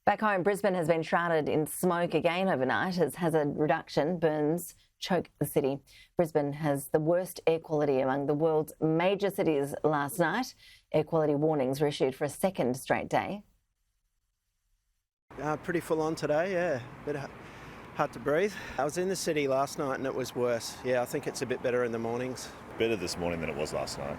Back home, Brisbane has been shrouded in smoke again overnight as hazard reduction burns choke the city. Brisbane has the worst air quality among the world's major cities last night. Air quality warnings were issued for a second straight day. Pretty full on today, yeah. Bit hard to breathe. I was in the city last night and it was worse. Yeah, I think it's a bit better in the mornings. Better this morning than it was last night.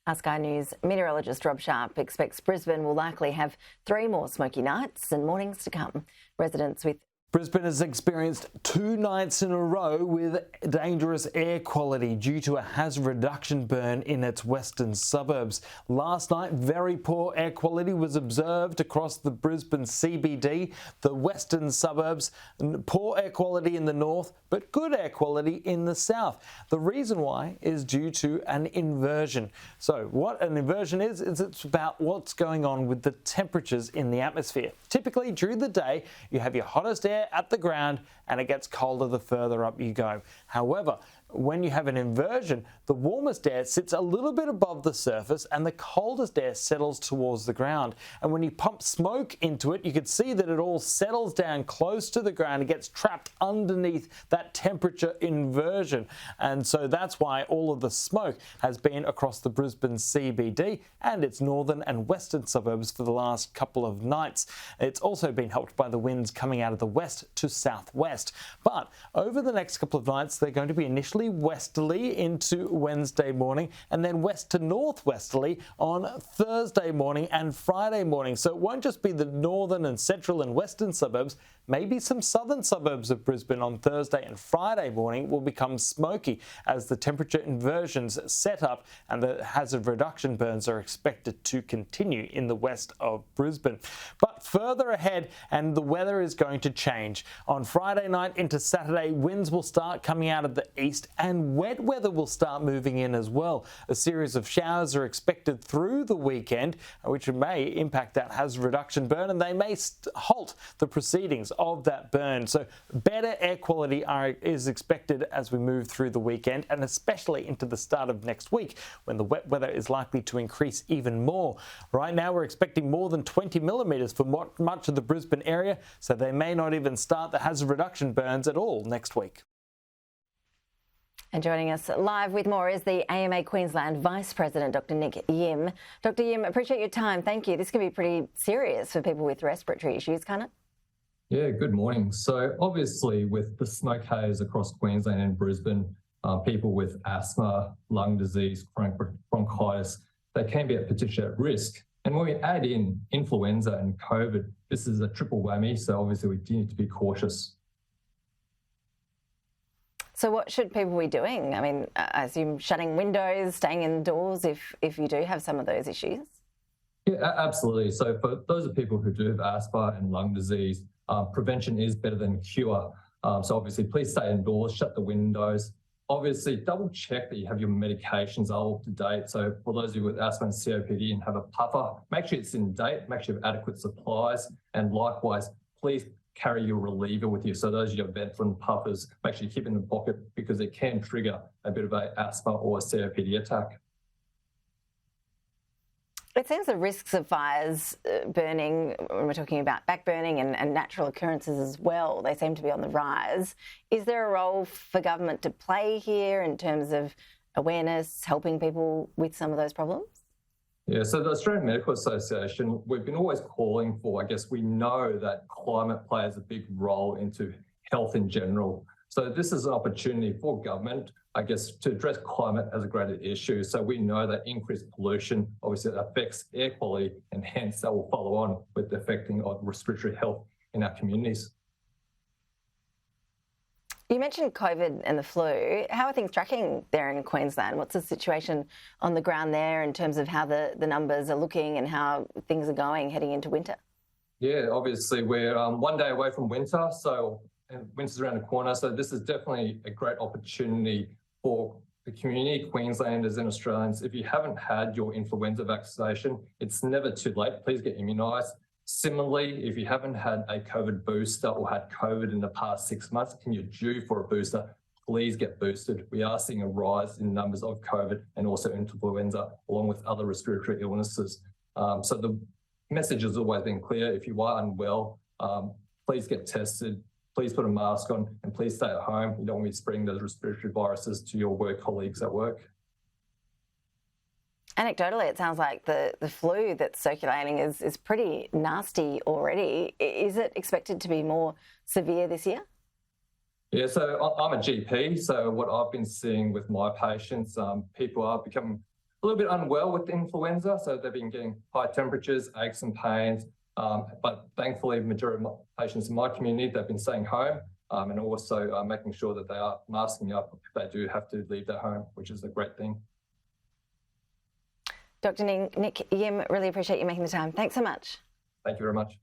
Our Sky News meteorologist Rob Sharp expects Brisbane will likely have 3 more smoky nights and mornings to come. Residents with Brisbane has experienced 2 nights in a row with dangerous air quality due to a hazard reduction burn in its western suburbs. Last night, very poor air quality was observed across the Brisbane CBD, the western suburbs, poor air quality in the north, but good air quality in the south. The reason why is due to an inversion. So what an inversion is it's about what's going on with the temperatures in the atmosphere. Typically, during the day, you have your hottest air at the ground and it gets colder the further up you go. However, when you have an inversion, the warmest air sits a little bit above the surface and the coldest air settles towards the ground. And when you pump smoke into it, you can see that it all settles down close to the ground. It gets trapped underneath that temperature inversion. And so that's why all of the smoke has been across the Brisbane CBD and its northern and western suburbs for the last couple of nights. It's also been helped by the winds coming out of the west to southwest. But over the next couple of nights, they're going to be initially westerly into Wednesday morning and then west to northwesterly on Thursday morning and Friday morning. So it won't just be the northern and central and western suburbs, maybe some southern suburbs of Brisbane on Thursday and Friday morning will become smoky as the temperature inversions set up and the hazard reduction burns are expected to continue in the west of Brisbane. But further ahead, and the weather is going to change. On Friday night into Saturday, winds will start coming out of the east and wet weather will start moving in as well. A series of showers are expected through the weekend, which may impact that hazard reduction burn, and they may halt the proceedings of that burn. So better air quality is expected as we move through the weekend and especially into the start of next week when the wet weather is likely to increase even more. Right now we're expecting more than 20 millimetres for much of the Brisbane area, so they may not even start the hazard reduction burns at all next week. And joining us live with more is the AMA Queensland Vice President, Dr Nick Yim. Dr Yim, appreciate your time. Thank you. This can be pretty serious for people with respiratory issues, can't it? Yeah, good morning. So obviously with the smoke haze across Queensland and Brisbane, people with asthma, lung disease, chronic bronchitis, they can be potentially at risk. And when we add in influenza and COVID, this is a triple whammy. So obviously we do need to be cautious. So what should people be doing? I mean, I assume shutting windows, staying indoors if you do have some of those issues? Yeah, absolutely. So for those of people who do have asthma and lung disease, prevention is better than cure. So obviously, please stay indoors, shut the windows. Obviously, double check that you have your medications all up to date. So for those of you with asthma and COPD and have a puffer, make sure it's in date, make sure you have adequate supplies. And likewise, please carry your reliever with you. So those of you with Ventolin puffers, make sure you keep it in the pocket because it can trigger a bit of an asthma or a COPD attack. It seems the risks of fires burning, when we're talking about back burning and natural occurrences as well, they seem to be on the rise. Is there a role for government to play here in terms of awareness, helping people with some of those problems? Yeah, so the Australian Medical Association, we've been always calling for, I guess we know that climate plays a big role into health in general. So this is an opportunity for government, I guess, to address climate as a greater issue. So we know that increased pollution obviously affects air quality and hence that will follow on with the affecting of respiratory health in our communities. You mentioned COVID and the flu. How are things tracking there in Queensland? What's the situation on the ground there in terms of how the numbers are looking and how things are going heading into winter? Yeah, obviously we're one day away from winter, and winter's around the corner. So this is definitely a great opportunity for the community, Queenslanders and Australians. If you haven't had your influenza vaccination, it's never too late. Please get immunised. Similarly, if you haven't had a COVID booster or had COVID in the past 6 months and you're due for a booster, please get boosted. We are seeing a rise in numbers of COVID and also influenza, along with other respiratory illnesses. So the message has always been clear. If you are unwell, please get tested, please put a mask on, and please stay at home. You don't want to be spreading those respiratory viruses to your work colleagues at work. Anecdotally, it sounds like the flu that's circulating is pretty nasty already. Is it expected to be more severe this year? Yeah, so I'm a GP, so what I've been seeing with my patients, people are becoming a little bit unwell with influenza, so they've been getting high temperatures, aches and pains, but thankfully, the majority of my patients in my community, they've been staying home and also making sure that they are masking up if they do have to leave their home, which is a great thing. Dr. Nick Yim, really appreciate you making the time. Thanks so much. Thank you very much.